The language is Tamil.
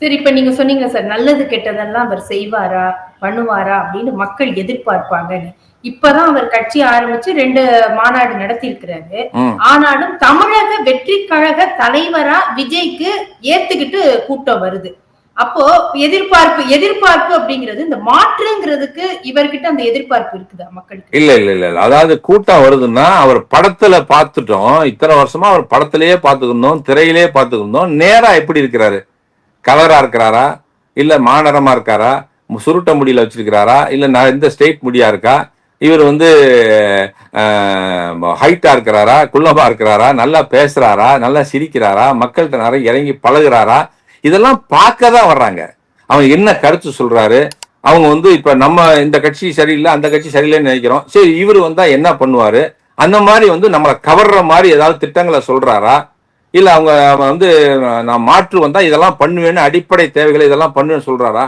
சரி, இப்ப நீங்க சொன்னீங்க சார், நல்லது கெட்டதெல்லாம் அவர் செய்வாரா? பண்ணுவாரா? அப்படின்னு மக்கள் எதிர்பார்ப்பாங்கன்னு. இப்பதான் அவர் கட்சி ஆரம்பிச்சு 2 மாநாடு நடத்தியிருக்கிறாரு. ம். ஆனாலும் தமிழக வெற்றிக் கழக தலைவரா விஜய்க்கு ஏத்துக்கிட்டு கூட்டம் வருது. அப்போ எதிர்பார்ப்பு எதிர்பார்ப்பு அப்படிங்கிறது இந்த மாற்றுங்கிறதுக்கு இவர்கிட்ட அந்த எதிர்பார்ப்பு இருக்குதா மக்களுக்கு? இல்ல இல்ல இல்ல இல்ல. அதாவது கூட்டம் வருதுன்னா அவர் படத்துல பார்த்துட்டோம். இத்தனை வருஷமா அவர் படத்திலேயே பார்த்துக்கிருந்தோம், திரையிலேயே பார்த்துக்கிருந்தோம். நேரா எப்படி இருக்கிறாரு? கலரா இருக்கிறாரா? இல்ல மாநரமா இருக்காரா? சுருட்ட முடியில வச்சிருக்கிறாரா? இல்ல இந்த ஸ்ட்ரெயிட் முடியா இருக்கா? இவர் வந்து ஹைட்டா இருக்கிறாரா? குள்ளமா இருக்கிறாரா? நல்லா பேசுறாரா? நல்லா சிரிக்கிறாரா? மக்கள்கிட்ட நிறைய இறங்கி பழகுறாரா? இதெல்லாம் பார்க்க தான் வர்றாங்க. அவன் என்ன கருத்து சொல்றாரு? அவங்க வந்து இப்ப நம்ம இந்த கட்சி சரியில்லை, அந்த கட்சி சரியில்லைன்னு நினைக்கிறோம். சரி, இவர் வந்தா என்ன பண்ணுவாரு? அந்த மாதிரி வந்து நம்மளை கவர்ற மாதிரி ஏதாவது திட்டங்களை சொல்றாரா? இல்ல அவங்க வந்து நான் மாற்று வந்தா இதெல்லாம் பண்ணுவேன்னு, அடிப்படை தேவைகளை இதெல்லாம் பண்ணுவேன்னு சொல்றாரா?